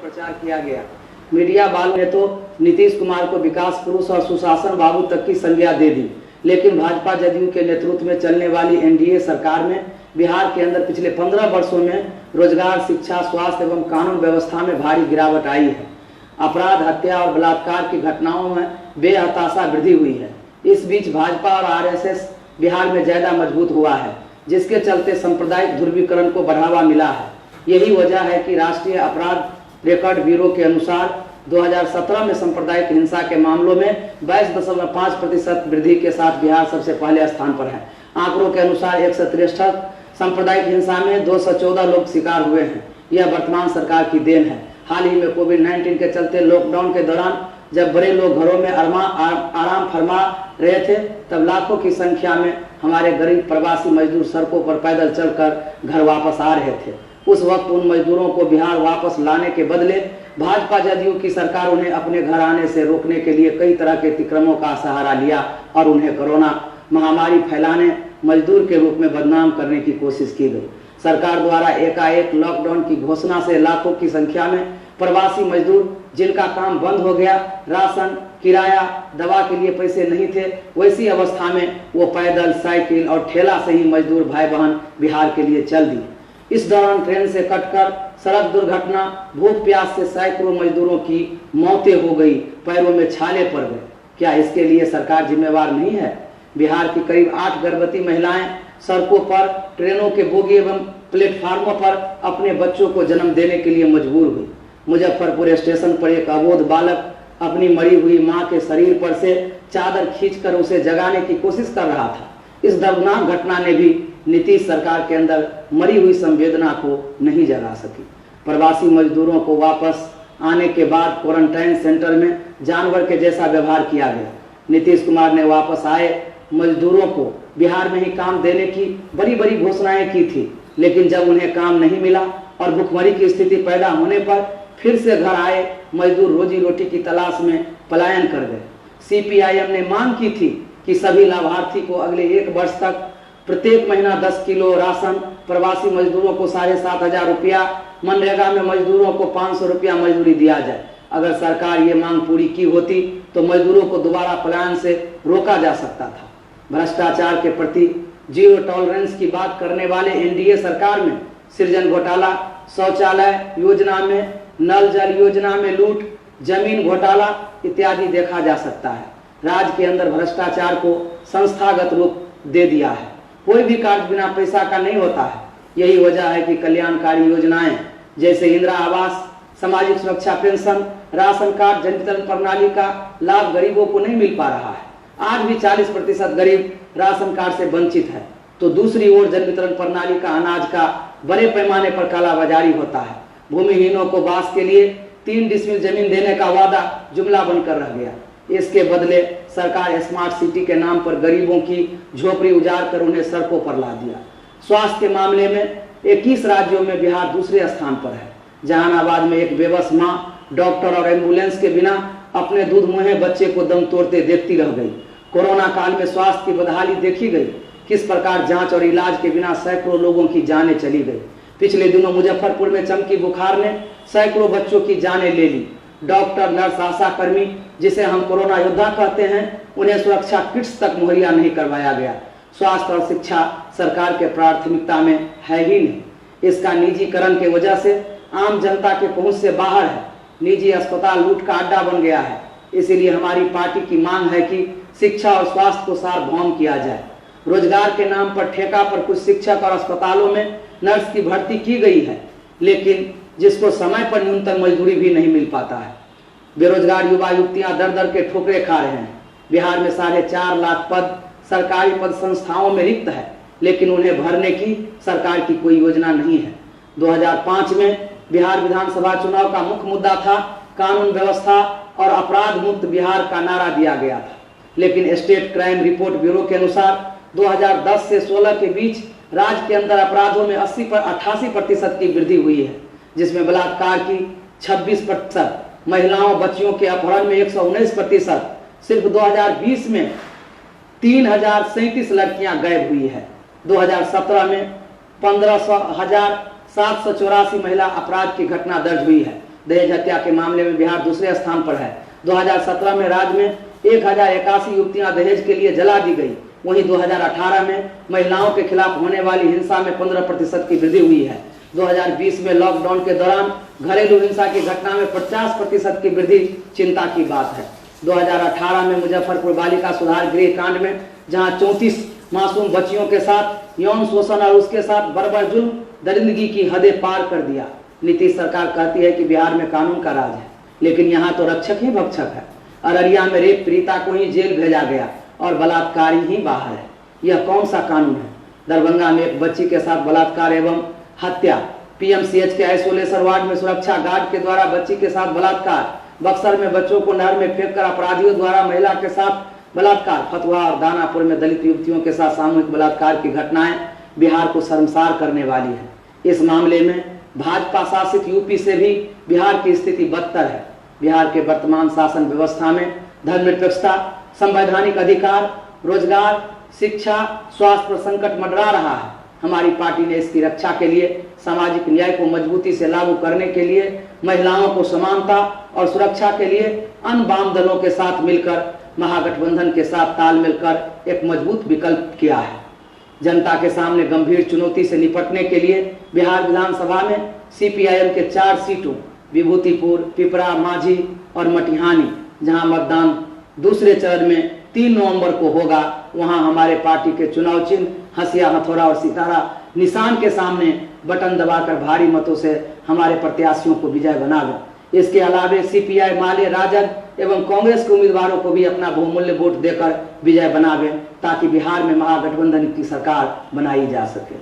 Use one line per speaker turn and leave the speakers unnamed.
प्रचार किया गया। मीडिया वालों ने तो नीतीश कुमार को विकास पुरुष और सुशासन बाबू तक की संज्ञा दे दी, लेकिन भाजपा जदयू के नेतृत्व में चलने वाली एनडीए सरकार में बिहार के अंदर पिछले 15 वर्षों में रोजगार, शिक्षा, स्वास्थ्य एवं कानून व्यवस्था में भारी गिरावट आई है। अपराध, हत्या और बलात्कार की घटनाओं में बेहताशा वृद्धि हुई है। इस बीच भाजपा और आरएसएस बिहार में ज्यादा मजबूत हुआ है, जिसके चलते सांप्रदायिक ध्रुवीकरण को बढ़ावा मिला है। यही वजह है कि राष्ट्रीय अपराध रिकॉर्ड ब्यूरो के अनुसार 2017 में सांप्रदायिक हिंसा के मामलों में 22.5% वृद्धि के साथ बिहार सबसे पहले स्थान पर है। आंकड़ों के अनुसार 163 सांप्रदायिक हिंसा में 214 लोग शिकार हुए हैं। यह वर्तमान सरकार की देन है। हाल ही में कोविड-19 के चलते लॉकडाउन के दौरान जब बड़े लोग घरों में आराम फरमा रहे थे, तब लाखों की संख्या में हमारे गरीब प्रवासी मजदूर सड़कों पर पैदल चलकर घर वापस आ रहे थे। उस वक्त उन मजदूरों को बिहार वापस लाने के बदले भाजपा जदयू की सरकार उन्हें अपने घर आने से रोकने के लिए कई तरह के अतिक्रमों का सहारा लिया और उन्हें कोरोना महामारी फैलाने, मजदूर के रूप में बदनाम करने की कोशिश की गई। सरकार द्वारा एकाएक लॉकडाउन की घोषणा से लाखों की संख्या में प्रवासी मजदूर जिनका काम बंद हो गया, राशन, किराया, दवा के लिए पैसे नहीं थे, वैसी अवस्था में वो पैदल, साइकिल और ठेला से ही मजदूर भाई बहन बिहार के लिए चल दिए। इस दौरान ट्रेन से कटकर सड़क दुर्घटना, भूख प्यास से सैकड़ों मजदूरों की मौतें हो गई, पैरों में छाले पड़ गए। क्या इसके लिए सरकार जिम्मेवार नहीं है? बिहार की करीब 8 गर्भवती महिलाएं सड़कों पर, ट्रेनों के बोगी एवं प्लेटफार्मों पर अपने बच्चों को जन्म देने के लिए मजबूर हुई। मुजफ्फरपुर स्टेशन पर एक अबोध बालक अपनी मरी हुई मां के शरीर पर से चादर खींचकर उसे जगाने की कोशिश कर रहा था। इस दर्दनाक घटना ने भी नीतीश सरकार के अंदर मरी हुई संवेदना को नहीं जगा सकी। प्रवासी मजदूरों को वापस आने के बाद क्वारंटाइन सेंटर में जानवर के जैसा व्यवहार किया गया। नीतीश कुमार ने वापस आए मजदूरों को बिहार में ही काम देने की बड़ी बड़ी घोषणाएं की थी, लेकिन जब उन्हें काम नहीं मिला और भुखमरी की स्थिति पैदा होने पर फिर से घर आए मजदूर रोजी रोटी की तलाश में पलायन कर गए। सीपीआईएम ने मांग की थी कि सभी लाभार्थी को अगले 1 वर्ष तक प्रत्येक महीना 10 किलो राशन, प्रवासी मजदूरों को 7,500 रुपया, मनरेगा में मजदूरों को 500 रुपया मजदूरी दिया जाए। अगर सरकार ये मांग पूरी की होती तो मजदूरों को दोबारा पलायन से रोका जा सकता था। भ्रष्टाचार के प्रति जीरो टॉलरेंस की बात करने वाले एनडीए सरकार में सृजन घोटाला, शौचालय योजना में, नल जल योजना में लूट, जमीन घोटाला इत्यादि देखा जा सकता है। राज्य के अंदर भ्रष्टाचार को संस्थागत रूप दे दिया है। कोई भी कार्य बिना पैसा का नहीं होता है। यही वजह है कि कल्याणकारी योजनाएं जैसे इंदिरा आवास, सामाजिक सुरक्षा पेंशन, राशन कार्ड, जन वितरण प्रणाली का लाभ गरीबों को नहीं मिल पा रहा है। आज भी 40% गरीब राशन कार्ड से वंचित है, तो दूसरी ओर जन वितरण प्रणाली का अनाज का बड़े पैमाने पर कालाबाजारी होता है। भूमिहीनों को बांस के लिए 3 डिसमिल जमीन देने का वादा जुमला बनकर रह गया। इसके बदले सरकार स्मार्ट सिटी के नाम पर गरीबों की झोपड़ी उजाड़ कर उन्हें सड़कों पर ला दिया। स्वास्थ्य के मामले में 21 राज्यों में बिहार दूसरे स्थान पर है। जहानाबाद में एक बेबस मां डॉक्टर और एम्बुलेंस के बिना अपने दूध मुहे बच्चे को दम तोड़ते देखती रह गई। कोरोना काल में स्वास्थ्य की बदहाली देखी गई। किस प्रकार जांच और इलाज के बिना सैकड़ों लोगों की जानें चली गई। पिछले दिनों मुजफ्फरपुर में चमकी बुखार ने सैकड़ों बच्चों की जानें ले ली। डॉक्टर, नर्स, आशा कर्मी, जिसे हम कोरोना योद्धा कहते हैं, उन्हें सुरक्षा किट्स तक मुहैया नहीं करवाया गया। स्वास्थ्य और शिक्षा सरकार के प्राथमिकता में है ही नहीं। इसका निजीकरण की वजह से आम जनता के पहुंच से बाहर है। निजी अस्पताल लूट का अड्डा बन गया है। इसीलिए हमारी पार्टी की मांग है कि शिक्षा और स्वास्थ्य को सार्वभौम किया जाए। रोजगार के नाम पर ठेका पर कुछ शिक्षक और अस्पतालों में नर्स की भर्ती की गई है, लेकिन जिसको समय पर न्यूनतम मजदूरी भी नहीं मिल पाता है। बेरोजगार युवा युवतियां दर दर के ठोकरे खा रहे हैं। बिहार में 4.5 लाख पद सरकारी पद संस्थाओं में रिक्त है, लेकिन उन्हें भरने की सरकार की कोई योजना नहीं है। 2005 में बिहार विधानसभा चुनाव का मुख्य मुद्दा था कानून व्यवस्था और अपराध मुक्त बिहार का नारा दिया गया था, लेकिन स्टेट क्राइम रिपोर्ट ब्यूरो के अनुसार 2010 से 16 के बीच राज्य के अंदर अपराधों में 88% की वृद्धि हुई है, जिसमें बलात्कार की 26%, महिलाओं बच्चियों के अपहरण में 119%। सिर्फ 2020 में 3037 लड़कियां गायब हुई है। 2017 में 15,784 महिला अपराध की घटना दर्ज हुई है। दहेज हत्या के मामले में बिहार दूसरे स्थान पर है। 2017 में राज्य में 1081 युवतियां दहेज के लिए जला दी गई। वहीं 2018 में महिलाओं के खिलाफ होने वाली हिंसा में 15% की वृद्धि हुई है। 2020 में लॉकडाउन के दौरान घरेलू हिंसा की घटना में 50% की वृद्धि चिंता की बात है। 2018 में मुजफ्फरपुर बालिका सुधार गृह कांड में जहां 34 मासूम बच्चियों के साथ यौन शोषण और उसके साथ बर्बर जुल्म दरिंदगी की हदें पार कर दिया। नीतीश सरकार कहती है कि बिहार में कानून का राज है, लेकिन यहाँ तो रक्षक ही भक्षक है। अररिया में रेप पीड़िता को ही जेल भेजा गया और बलात्कारी ही बाहर है। यह कौन सा कानून है? दरभंगा में एक बच्ची के साथ बलात्कार एवं हत्या। पीएमसीएच के आइसोलेशन वार्ड में सुरक्षा गार्ड के द्वारा बच्ची के साथ बलात्कार। बक्सर में बच्चों को नहर में फेंककर अपराधियों द्वारा महिला के साथ बलात्कार। फतुहा और दानापुर में दलित युवतियों के साथ सामूहिक बलात्कार की घटनाएं बिहार को शर्मसार करने वाली है। इस मामले में भाजपा शासित यूपी से भी बिहार की स्थिति बदतर है। बिहार के वर्तमान शासन व्यवस्था में धर्मनिरपेक्षता, संवैधानिक अधिकार, रोजगार, शिक्षा, स्वास्थ्य पर संकट मंडरा रहा है। हमारी पार्टी ने इसकी रक्षा के लिए सामाजिक न्याय को मजबूती से लागू करने के लिए, महिलाओं को समानता और सुरक्षा के लिए अन्य वाम दलों के साथ मिलकर महागठबंधन के साथ तालमेल कर एक मजबूत विकल्प किया है। जनता के सामने गंभीर चुनौती से निपटने के लिए बिहार विधानसभा में सीपीआईएम के 4 सीटों विभूतिपुर, पिपरा, माझी और मटिहानी, जहां मतदान दूसरे चरण में 3 नवंबर को होगा, वहां हमारे पार्टी के चुनाव चिन्ह हंसिया, हथौड़ा और सितारा निशान के सामने बटन दबाकर भारी मतों से हमारे प्रत्याशियों को विजय बनावे। इसके अलावे सीपीआई, माले, राजद एवं कांग्रेस के उम्मीदवारों को भी अपना बहुमूल्य वोट देकर विजय बनावे, ताकि बिहार में महागठबंधन की सरकार बनाई जा सके।